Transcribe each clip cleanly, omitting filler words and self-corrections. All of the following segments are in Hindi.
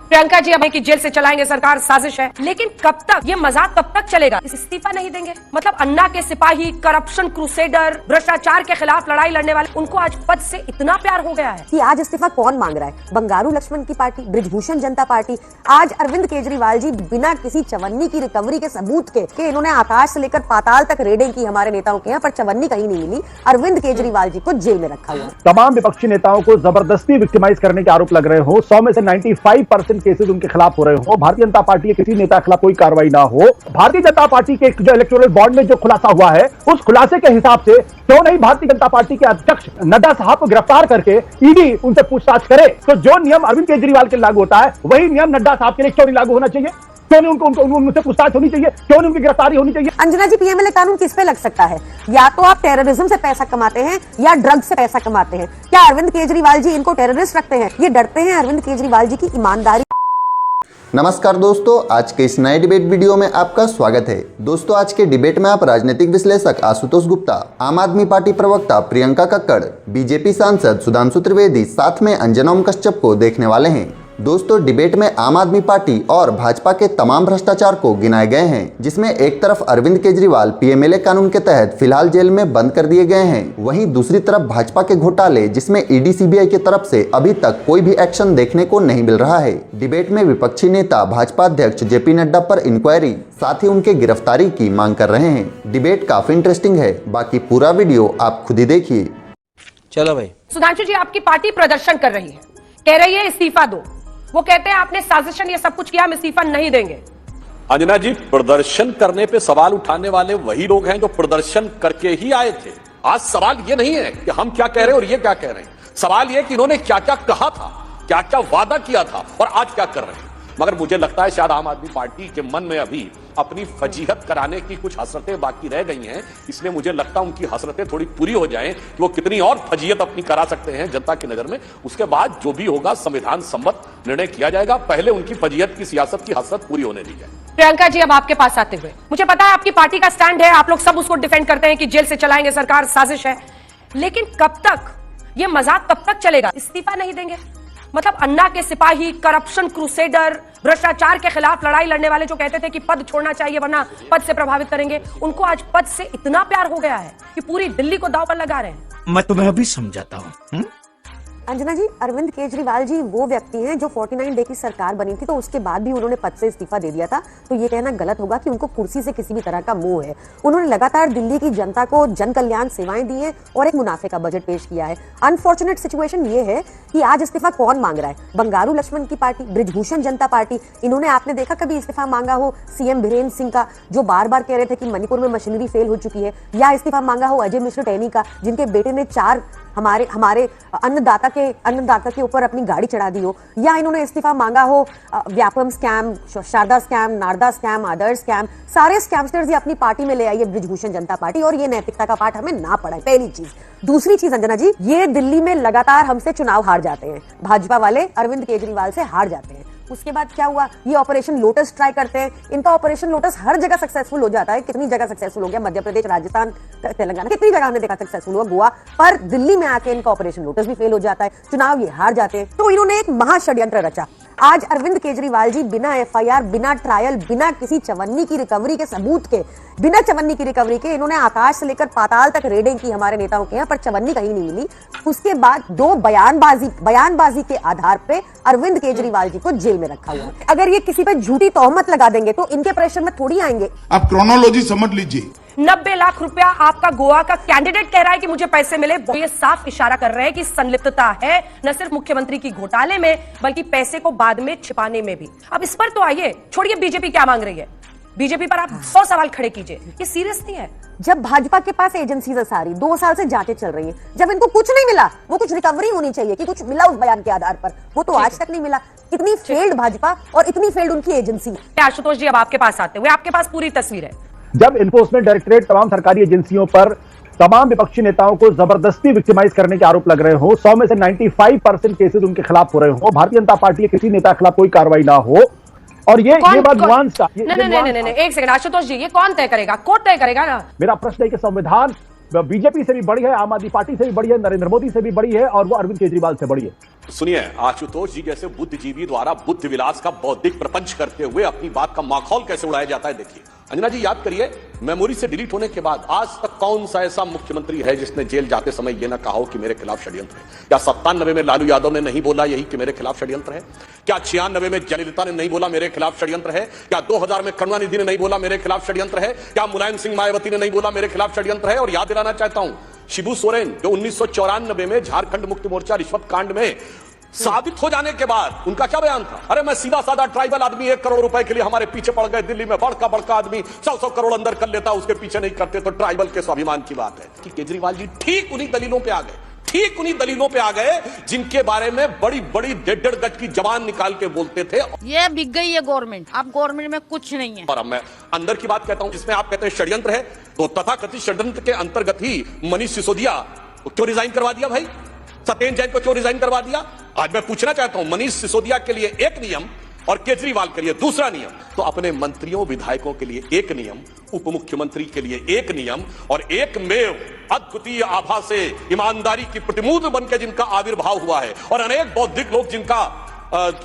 प्रियंका जी अब कि जेल से चलाएंगे सरकार, साजिश है। लेकिन कब तक ये मजाक कब तक चलेगा? इस्तीफा नहीं देंगे? मतलब अन्ना के सिपाही, करप्शन क्रूसेडर, भ्रष्टाचार के खिलाफ लड़ाई लड़ने वाले, उनको आज पद से इतना प्यार हो गया है कि आज इस्तीफा कौन मांग रहा है? बंगारू लक्ष्मण की पार्टी, बृजभूषण जनता पार्टी। आज अरविंद केजरीवाल जी बिना किसी चवन्नी की रिकवरी के सबूत के इन्होंने आकाश से लेकर पाताल तक रेडें की हमारे नेताओं के यहाँ, पर चवन्नी कहीं नहीं मिली। अरविंद केजरीवाल जी को जेल में रखा हुआ। तमाम विपक्षी नेताओं को जबरदस्ती विक्टिमाइज करने के आरोप लग रहे हो, 100 में से 95% केसेस उनके खिलाफ हो रहे हो, भारतीय जनता पार्टी के किसी नेता के खिलाफ कोई कार्रवाई ना हो। भारतीय जनता पार्टी के जो इलेक्टोरल बॉन्ड में जो खुलासा हुआ है, उस खुलासे के हिसाब से क्यों नहीं भारतीय जनता पार्टी के अध्यक्ष नड्डा साहब को गिरफ्तार करके ईडी उनसे पूछताछ करे? तो जो नियम अरविंद केजरीवाल के लागू होता है, वही नियम नड्डा साहब के लिए क्यों नहीं लागू होना चाहिए? क्यों नहीं उनसे पूछताछ होनी चाहिए? क्यों नहीं उनकी गिरफ्तारी होनी चाहिए? अंजना जी, पीएमएलए कानून किस पे लग सकता है? या तो आप टेररिज्म से पैसा कमाते हैं या ड्रग्स से पैसा कमाते हैं। क्या अरविंद केजरीवाल जी इनको टेररिस्ट रखते हैं? ये डरते हैं अरविंद केजरीवाल जी की ईमानदारी। नमस्कार दोस्तों, आज के इस नए डिबेट वीडियो में आपका स्वागत है। दोस्तों, आज के डिबेट में आप राजनीतिक विश्लेषक आशुतोष गुप्ता, आम आदमी पार्टी प्रवक्ता प्रियंका कक्कड़, बीजेपी सांसद सुधांशु त्रिवेदी, साथ में अंजना ओम कश्यप को देखने वाले हैं। दोस्तों, डिबेट में आम आदमी पार्टी और भाजपा के तमाम भ्रष्टाचार को गिनाए गए हैं, जिसमें एक तरफ अरविंद केजरीवाल पीएमएलए कानून के तहत फिलहाल जेल में बंद कर दिए गए हैं, वहीं दूसरी तरफ भाजपा के घोटाले, जिसमें ईडी सीबीआई की तरफ से अभी तक कोई भी एक्शन देखने को नहीं मिल रहा है। डिबेट में विपक्षी नेता भाजपा अध्यक्ष जेपी नड्डा पर इंक्वायरी, साथ ही उनके गिरफ्तारी की मांग कर रहे हैं। डिबेट काफी इंटरेस्टिंग है, बाकी पूरा वीडियो आप खुद ही देखिए। चलो भाई। सुधांशु जी, आपकी पार्टी प्रदर्शन कर रही है, कह रही है इस्तीफा दो। वो कहते हैं आपने साजिशन ये सब कुछ किया, हम इस्तीफा नहीं देंगे। अंजना जी, प्रदर्शन करने पे सवाल उठाने वाले वही लोग हैं जो प्रदर्शन करके ही आए थे। आज सवाल ये नहीं है कि हम क्या कह रहे हैं और ये क्या कह रहे हैं, सवाल ये कि इन्होंने क्या क्या कहा था, क्या क्या वादा किया था और आज क्या कर रहे हैं। मगर मुझे लगता है शायद आम आदमी पार्टी के मन में अभी अपनी फजीहत कराने की कुछ हसरतें बाकी रह गई हैं, इसलिए मुझे लगता है उनकी हसरतें थोड़ी पूरी हो जाएं कि वो कितनी और फजीहत अपनी करा सकते हैं जनता की नजर में। उसके बाद जो भी होगा संविधान सम्मत निर्णय किया जाएगा। पहले उनकी फजीहत की सियासत की हसरत पूरी होने दी जाए। प्रियंका जी, अब आपके पास आते हुए, मुझे पता है आपकी पार्टी का स्टैंड है, आप लोग सब उसको डिफेंड करते हैं कि जेल से चलाएंगे सरकार, साजिश है। लेकिन कब तक ये मजाक कब तक चलेगा? इस्तीफा नहीं देंगे? मतलब अन्ना के सिपाही, करप्शन क्रूसेडर, भ्रष्टाचार के खिलाफ लड़ाई लड़ने वाले जो कहते थे कि पद छोड़ना चाहिए वरना पद से प्रभावित करेंगे, उनको आज पद से इतना प्यार हो गया है कि पूरी दिल्ली को दांव पर लगा रहे हैं। मैं तुम्हें अभी समझाता हूँ। अंजना जी, अरविंद केजरीवाल जी वो व्यक्ति हैं जो 49 डे की सरकार बनी थी, तो उसके बाद भी उन्होंने पद से इस्तीफा दे दिया था। तो ये कहना गलत होगा कि उनको कुर्सी से किसी भी तरह का मोह है। उन्होंने लगातार दिल्ली की जनता को जन कल्याण सेवाएं दी हैं और एक मुनाफे का बजट पेश किया है। अनफॉर्चुनेट सिचुएशन ये है कि आज इस्तीफा कौन मांग रहा है? बंगारू लक्ष्मण की पार्टी, बृजभूषण जनता पार्टी। इन्होंने, आपने देखा कभी इस्तीफा मांगा हो सीएम बीरेन्द्र सिंह का, जो बार बार कह रहे थे कि मणिपुर में मशीनरी फेल हो चुकी है, या इस्तीफा मांगा हो अजय मिश्र टैनी का, जिनके बेटे ने 4 हमारे अन्नदाता के ऊपर अपनी गाड़ी चढ़ा दी हो, या इन्होंने इस्तीफा मांगा हो Vyapam scam, Sharada scam, Narada scam, Adarsh scam, सारे स्कैमस्टर्स ये अपनी पार्टी में ले आई है बृजभूषण जनता पार्टी, और ये नैतिकता का पाठ हमें ना पढ़ाए, पहली चीज। दूसरी चीज अंजना जी, ये दिल्ली में लगातार हमसे चुनाव हार जाते हैं, भाजपा वाले अरविंद केजरीवाल से हार जाते हैं। उसके बाद क्या हुआ? ये ऑपरेशन लोटस ट्राई करते हैं। इनका ऑपरेशन लोटस हर जगह सक्सेसफुल हो जाता है। कितनी जगह सक्सेसफुल हो गया? मध्य प्रदेश, राजस्थान, तेलंगाना, कितनी जगह हमने देखा सक्सेसफुल हुआ, गोवा। पर दिल्ली में आके इनका ऑपरेशन लोटस भी फेल हो जाता है, चुनाव ये हार जाते हैं। तो इन्होंने एक महाषड्यंत्र रचा। आज अरविंद केजरीवाल जी बिना एफआईआर, बिना ट्रायल, बिना किसी चवन्नी की रिकवरी के सबूत के, बिना चवन्नी की रिकवरी के इन्होंने आकाश से लेकर पाताल तक रेडें की हमारे नेताओं के यहाँ, पर चवन्नी कहीं नहीं मिली। उसके बाद 2 बयानबाजी के आधार पे अरविंद केजरीवाल जी को जेल में रखा हुआ। अगर ये किसी पे झूठी तोहमत लगा देंगे तो इनके प्रेशर में थोड़ी आएंगे। आप क्रोनोलॉजी समझ लीजिए। 90 लाख रुपया आपका गोवा का कैंडिडेट कह रहा है कि मुझे पैसे मिले। ये साफ इशारा कर रहे हैं कि संलिप्तता है न सिर्फ मुख्यमंत्री की घोटाले में, बल्कि पैसे को बाद में छिपाने में भी। अब इस पर तो आइए, छोड़िए बीजेपी क्या मांग रही है, बीजेपी पर आप 100 सवाल खड़े कीजिए। ये सीरियस नहीं है। जब भाजपा के पास एजेंसीज सारी 2 साल से जांचें चल रही हैं, जब इनको कुछ नहीं मिला, वो कुछ रिकवरी होनी चाहिए कि कुछ मिला उस बयान के आधार पर, वो तो आज तक नहीं मिला। इतनी फेल्ड भाजपा और इतनी फेल्ड उनकी एजेंसी। आशुतोष जी, अब आपके पास आते हुए, आपके पास पूरी तस्वीर है। जब एनफोर्समेंट डायरेक्टरेट तमाम सरकारी एजेंसियों पर तमाम विपक्षी नेताओं को जबरदस्ती विक्टिमाइज करने के आरोप लग रहे हो, 100 में से 95% केसेस उनके खिलाफ हो रहे हो, भारतीय जनता पार्टी के किसी नेता के खिलाफ कोई कार्रवाई ना हो, और ये बात नुआंस का। नहीं, एक सेकंड आशुतोष जी, ये कौन तय करेगा? कोर्ट तय करेगा ना। मेरा प्रश्न है कि संविधान बीजेपी से भी बड़ी है, आम आदमी पार्टी से भी बड़ी है, नरेंद्र मोदी से भी बड़ी है और वो अरविंद केजरीवाल से बड़ी है। सुनिए, आशुतोष जी जैसे बुद्धिजीवी द्वारा बुद्ध विलास का बौद्धिक प्रपंच करते हुए अपनी बात का माखौल कैसे उड़ाया जाता है, देखिए। अंजना जी याद करिए, मेमोरी से डिलीट होने के बाद आज तक कौन सा ऐसा मुख्यमंत्री है जिसने जेल जाते समय यह ना कहा हो कि मेरे खिलाफ षड्यंत्र है? क्या 97 में लालू यादव ने नहीं बोला यही कि मेरे खिलाफ षड्यंत्र है? क्या 96 में जयललिता ने नहीं बोला मेरे खिलाफ षड्यंत्र है? क्या 2000 में करुणानिधि ने नहीं बोला मेरे खिलाफ षड्यंत्र है? क्या मुलायम सिंह मायावती ने नहीं बोला मेरे खिलाफ षड्यंत्र है? और याद दिलाना चाहता हूं, शिबू सोरेन जो 1994 में झारखंड मुक्ति मोर्चा रिश्वत कांड में साबित हो जाने के बाद उनका क्या बयान था? अरे मैं सीधा साधा ट्राइबल आदमी 1 करोड़ रुपए के लिए हमारे पीछे पड़ गए, दिल्ली में बड़का बड़का आदमी 100 करोड़ अंदर कर लेता, उसके पीछे नहीं करते, तो ट्राइबल के स्वाभिमान की बात है। कि केजरीवाल जी ठीक उन्हीं दलीलों पे आ गए, ठीक उन्हीं दलीलों पे आ गए जिनके बारे में बड़ी बड़ी 1.5 गज की जबान निकाल के बोलते थे। ये बिक गई है गवर्नमेंट, अब गवर्नमेंट में कुछ नहीं है। और अब मैं अंदर की बात कहता हूं, जिसमें आप कहते हैं षड्यंत्र है, तो तथाकथित षड्यंत्र के अंतर्गत ही मनीष सिसोदिया को क्यों रिजाइन करवा दिया भाई? सत्येंद्र जैन को क्यों रिजाइन करवा दिया? आज मैं पूछना चाहता हूं, मनीष सिसोदिया के लिए एक नियम और केजरीवाल के लिए दूसरा नियम, तो अपने मंत्रियों विधायकों के लिए एक नियम, उप मुख्यमंत्री के लिए एक नियम, और एकमेव अद्वितीय आभा से ईमानदारी की प्रतिमूर्ति बनकर जिनका आविर्भाव हुआ है और अनेक बौद्धिक लोग जिनका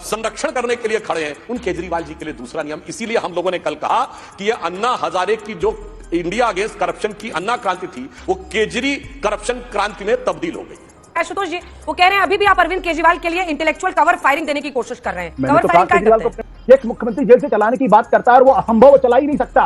संरक्षण करने के लिए खड़े हैं, उन केजरीवाल जी के लिए दूसरा नियम। इसीलिए हम लोगों ने कल कहा कि यह अन्ना हजारे की जो इंडिया अगेंस्ट करप्शन की अन्ना क्रांति थी, वो केजरी करप्शन क्रांति में तब्दील हो गई। आशुतोष जी वो कह रहे हैं अभी भी आप अरविंद केजरीवाल के लिए इंटेलेक्चुअल कवर फायरिंग देने की कोशिश कर रहे हैं। मैंने कवर तो कहा फायरिंग क्या केजरीवाल करते हैं? को एक मुख्यमंत्री जेल से चलाने की बात करता है और वो असंभव चला ही नहीं सकता,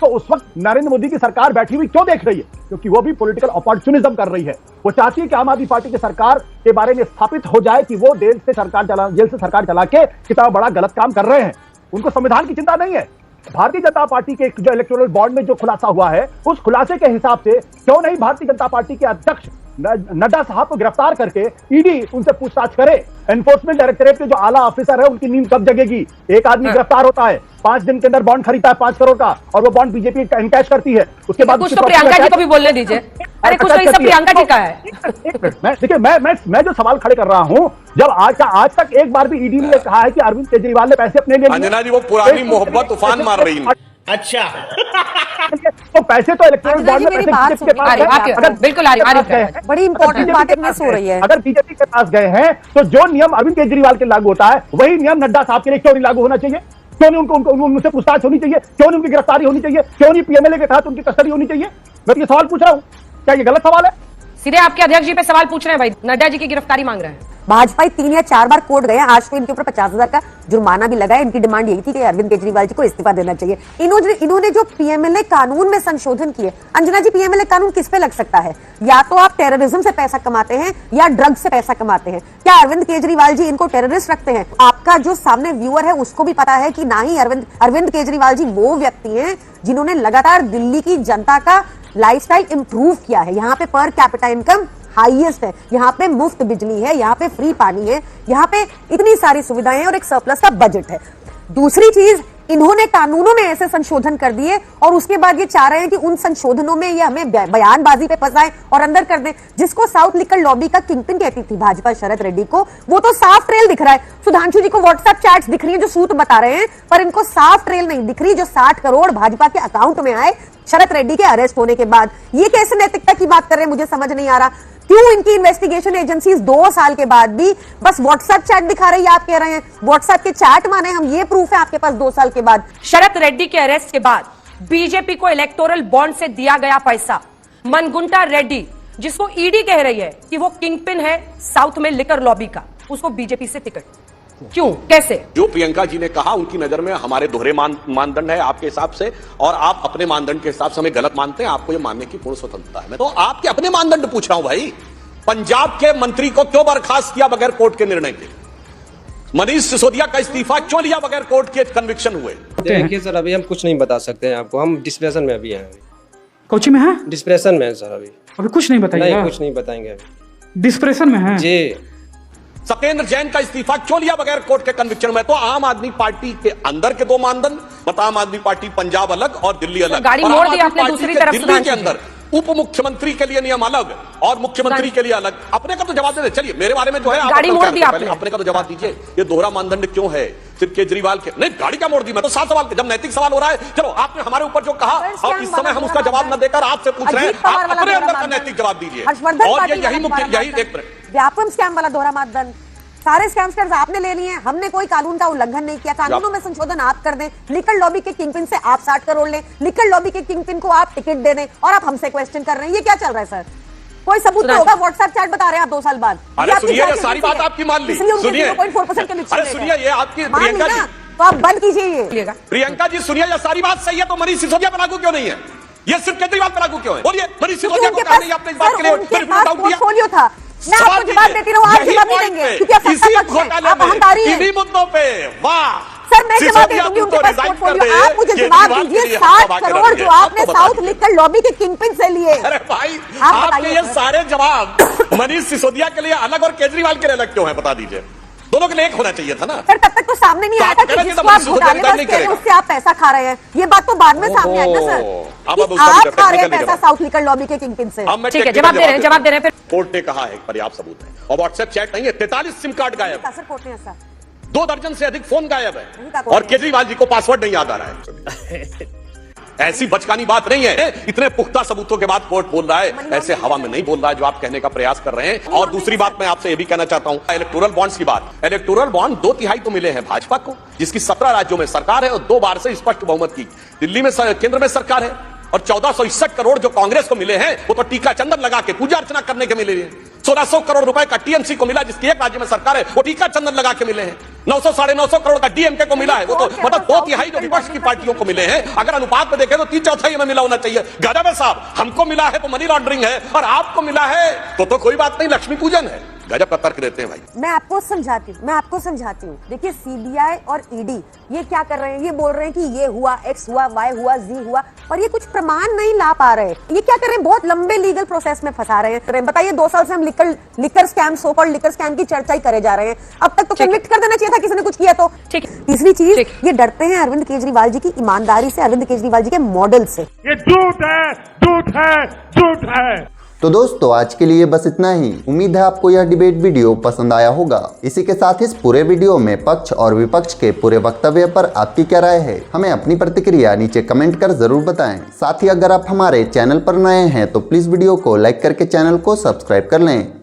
तो उस वक्त नरेंद्र मोदी की सरकार बैठी हुई क्यों देख रही है? क्योंकि वो भी पॉलिटिकल अपॉर्चुनिज्म कर रही है। वो चाहती है कि आम आदमी पार्टी की सरकार के बारे में स्थापित हो जाए कि वो जेल से सरकार चला के कितना बड़ा गलत काम कर रहे हैं। उनको संविधान की चिंता नहीं है। भारतीय जनता पार्टी के जो इलेक्टोरल बॉन्ड में जो खुलासा हुआ है, उस खुलासे के हिसाब से क्यों नहीं भारतीय जनता पार्टी के अध्यक्ष नड्डा साहब को गिरफ्तार करके ईडी उनसे पूछताछ करे। एनफोर्समेंट डायरेक्टरेट के जो आला ऑफिसर है उनकी नींद कब जगेगी? एक आदमी गिरफ्तार होता है, 5 दिन के अंदर बॉन्ड खरीदता है 5 करोड़ का, और वो बॉन्ड बीजेपी एनकैश करती है। उसके बाद कुछ तो प्रियंका जी को भी बोलने दीजिए। अरे कुछ तो ये सब प्रियंका जी का है। देखिए, मैं जो सवाल खड़े कर रहा हूं, जब आज तक एक बार भी ईडी ने कहा है कि अरविंद केजरीवाल ने पैसे अपने लिए, अंजना जी वो पुरानी मोहब्बत उफान मार रही है। अच्छा तो पैसे तो इलेक्टोरल बॉन्ड में बिल्कुल बड़ी इंपॉर्टेंट बात मिस हो रही है। अगर बीजेपी के पास गए हैं तो जो नियम अरविंद केजरीवाल के लागू होता है वही नियम नड्डा साहब के लिए क्यों नहीं लागू होना चाहिए? क्यों नहीं उनसे पूछताछ होनी चाहिए? क्यों नहीं उनकी गिरफ्तारी होनी चाहिए? क्यों नहीं पीएमएलए के तहत उनकी कस्टडी होनी चाहिए? मैं तो ये सवाल पूछ रहा हूं, क्या ये गलत सवाल है? सीधे आपके अध्यक्ष जी पे सवाल पूछ रहे हैं भाई, नड्डा जी की गिरफ्तारी मांग रहे हैं। भाजपा 3 या 4 बार कोर्ट गए, आज तो इनके ऊपर 50,000 का जुर्माना भी लगा है। इनकी डिमांड यही थी कि अरविंद केजरीवाल जी को इस्तीफा देना चाहिए। इन्होंने जो पीएमएलए कानून में संशोधन किए, अंजना जी पीएमएलए कानून किस पे लग सकता है? या तो आप टेररिज्म से पैसा कमाते हैं या ड्रग्स से पैसा कमाते हैं। क्या अरविंद केजरीवाल जी इनको टेररिस्ट रखते हैं? आपका जो सामने व्यूअर है उसको भी पता है कि ना ही अरविंद केजरीवाल जी वो व्यक्ति हैं जिन्होंने लगातार दिल्ली की जनता का लाइफस्टाइल इंप्रूव किया है। यहाँ पे पर कैपिटा इनकम हाईएस्ट है, यहाँ पे मुफ्त बिजली है, यहाँ पे फ्री पानी है, यहाँ पे इतनी सारी सुविधाएं हैं और एक सरप्लस का बजट है। दूसरी चीज, इन्होंने कानूनों में ऐसे संशोधन कर दिए और उसके बाद ये चाह रहे हैं कि उन संशोधनों में ये हमें बयानबाजी पे फंसाएं और अंदर कर दें। जिसको साउथ लिकर लॉबी का किंगपिन कहती थी भाजपा शरद रेड्डी को, वो तो साफ ट्रेल दिख रहा है। सुधांशु जी को व्हाट्सएप चैट्स दिख रही है जो सूत बता रहे हैं, पर इनको साफ ट्रेल नहीं दिख रही जो 60 करोड़ भाजपा के अकाउंट में आए शरद रेड्डी के अरेस्ट होने के बाद। ये कैसे नैतिकता की बात कर रहे हैं, मुझे समझ नहीं आ रहा। क्यों इनकी इन्वेस्टिगेशन एजेंसीज 2 साल के बाद भी बस व्हाट्सएप चैट दिखा रही है? आप कह रहे हैं व्हाट्सएप के चैट माने हम, ये प्रूफ है आपके पास 2 साल के बाद। शरद रेड्डी के अरेस्ट के बाद बीजेपी को इलेक्टोरल बॉन्ड से दिया गया पैसा, मनगुंटा रेड्डी जिसको ईडी कह रही है कि वो किंगपिन है साउथ में लिकर लॉबी का, उसको बीजेपी से टिकट क्यों, कैसे? जो प्रियंका जी ने कहा, उनकी नजर में हमारे दोहरे मानदंड है आपके हिसाब से, और आप अपने मानदंड के हिसाब से हमें गलत मानते हैं। आपको ये मानने की पूर्ण स्वतंत्रता है। मैं तो आपके अपने मानदंड पूछ रहा हूं भाई। पंजाब के मंत्री को क्यों बर्खास्त किया बगैर कोर्ट के निर्णय के? मनीष सिसोदिया का इस्तीफा क्यों लिया बगैर कोर्ट के कन्विक्शन हुए? देखिए सर, अभी हम कुछ नहीं बता सकते हैं आपको, हम डिस्प्रेशन में अभी हैं। कोची में है? डिस्प्रेशन में है सर अभी कुछ नहीं बताइए? नहीं, कुछ नहीं बताएंगे अभी। डिस्प्रेशन में है जी। सत्येंद्र जैन का इस्तीफा क्यों लिया बगैर कोर्ट के कन्विक्शन में? तो आम आदमी पार्टी के अंदर के 2 मानदंड, मतलब आम आदमी पार्टी पंजाब अलग और दिल्ली अलग, गाड़ी और मोड़ आम दी आदमी आपने पार्टी दूसरी के तरफ दिल्ली के अंदर उप मुख्यमंत्री के लिए नियम अलग और मुख्यमंत्री के लिए अलग। अपने का तो जवाब दे दे। चलिए मेरे बारे में जो है आप गाड़ी मोड़ दी आपने। अपने का तो जवाब दीजिए। ये दोहरा मानदंड क्यों है सिर्फ केजरीवाल के? नहीं, गाड़ी क्या मोड़ दी? मैं तो 7 सवाल, जब नैतिक सवाल हो रहा है, चलो आपने हमारे ऊपर जो कहा और इस समय हम उसका जवाब न देकर आपसे पूछ रहे हैं, आप अपने अंदर का नैतिक जवाब दीजिए। और यही मुख्य, यही एक मिनट, व्यापम स्कैम वाला दोहरा मानदंड, सारे स्कैम्स आपने ले लिए हैं, हमने कोई कानून का उल्लंघन नहीं किया, कानूनों में संशोधन आप कर दें, लिकर लॉबी के किंगपिन से आप 60 करोड़ लें, लिकर लॉबी के किंगपिन को आप टिकट दे दें और आप हमसे क्वेश्चन कर रहे हैं, ये क्या चल रहा है सर? कोई सबूत तो होगा? व्हाट्सएप चैट बता रहे हैं आप 2 साल बाद। अरे सुनिए, ये सारी बात आपकी मान ली। सुनिए, 0.4% के अरे सुनिए, ये आपकी प्रियंका जी, तो आप बंद कीजिए ये। प्रियंका जी सुनिए, ये सारी बात सही है तो मनीष सिसोदिया पर लागू क्यों नहीं है? ये सिर्फ केजरीवाल पर लागू क्यों है? बोलिए, मनीष सिसोदिया को कहा नहीं आपने इस बात के लिए पोर्टफोलियो था। मैं आपको जवाब देती रहूं, आप जवाब नहीं देंगे क्योंकि आप सत्ता पक्ष हैं, आप अहंकारी हैं। इन्हीं मुद्दों पे वाह सर, मैं जवाब दे दूंगी उनके पास पोर्टफोलियो। आप मुझे जवाब दीजिए, 60 करोड़ जो आपने साउथ लिकर लॉबी के किंगपिन से लिए। अरे भाई, आपके ये सारे जवाब मनीष सिसोदिया के लिए अलग और केजरीवाल के लिए अलग क्यों है? बता दीजिए। दोनों के लिए एक होना चाहिए था ना। सर तब तक तो सामने नहीं आया था कि जिसको आप घोटालेबाज कह रहे हैं उससे आप पैसा खा रहे हैं। ये बात तो बाद में सामने आई ना सर, आप खा रहे हैं पैसा साउथ लिकर लॉबी के किंगपिन से। ठीक है, जवाब दे रहे हैं, जवाब दे रहे हैं। फिर कोर्ट ने कहा है, पर्याप्त सबूत है, और व्हाट्सएप चैट नहीं है, 43 सिम कार्ड गायब है, सर कोर्ट ने ऐसा 2 दर्जन से अधिक फोन गायब है, और केजरीवाल जी को पासवर्ड नहीं याद आ रहा है। ऐसी बचकानी बात नहीं है। इतने पुख्ता सबूतों के बाद कोर्ट बोल रहा है, ऐसे हवा में नहीं बोल रहा है जो आप कहने का प्रयास कर रहे हैं। और दूसरी बात मैं आपसे ये भी कहना चाहता हूं, इलेक्टोरल बॉन्ड्स की बात। इलेक्टोरल बॉन्ड 2/3 तो मिले हैं भाजपा को, जिसकी 17 राज्यों में सरकार है और 2 बार से स्पष्ट बहुमत की दिल्ली में केंद्र में सरकार है। और 1461 करोड़ जो कांग्रेस को मिले हैं वो तो टीका चंदन लगा के पूजा अर्चना करने के मिले हैं। 1600 करोड़ रुपए का टीएमसी को मिला, जिसकी एक राज्य में सरकार है, वो टीका चंदन लगा के मिले हैं। 900 साढ़े 900 करोड़ का डीएमके को मिला है, वो तो मतलब 2/3 जो विपक्ष की पार्टियों को मिले हैं। अगर अनुपात में देखें तो 3/4 में मिला होना चाहिए। गजब है साहब, हमको मिला है तो मनी लॉन्ड्रिंग है, और आपको मिला है तो कोई बात नहीं, लक्ष्मी पूजन है। गजब का तर्क देते हैं भाई। मैं आपको समझाती हूँ। देखिए सीबीआई और ईडी ये क्या कर रहे हैं, ये बोल रहे हैं कि ये हुआ, एक्स हुआ, वाई हुआ, जी हुआ, और ये कुछ प्रमाण नहीं ला पा रहे। ये क्या कर रहे हैं, बहुत लंबे लीगल प्रोसेस में फंसा रहे हैं। बताइए 2 साल से हम liquor scam, so called liquor scam की चर्चा ही करे जा रहे हैं। अब तक तो कन्विक्ट कर देना चाहिए था किसी ने कुछ किया तो। तीसरी चीज, ये डरते हैं अरविंद केजरीवाल जी की ईमानदारी से, अरविंद केजरीवाल जी के मॉडल से। ये झूठ है, झूठ है, झूठ है। तो दोस्तों आज के लिए बस इतना ही। उम्मीद है आपको यह डिबेट वीडियो पसंद आया होगा। इसी के साथ इस पूरे वीडियो में पक्ष और विपक्ष के पूरे वक्तव्य पर आपकी क्या राय है, हमें अपनी प्रतिक्रिया नीचे कमेंट कर जरूर बताएं। साथ ही अगर आप हमारे चैनल पर नए हैं तो प्लीज वीडियो को लाइक करके चैनल को सब्सक्राइब कर लें।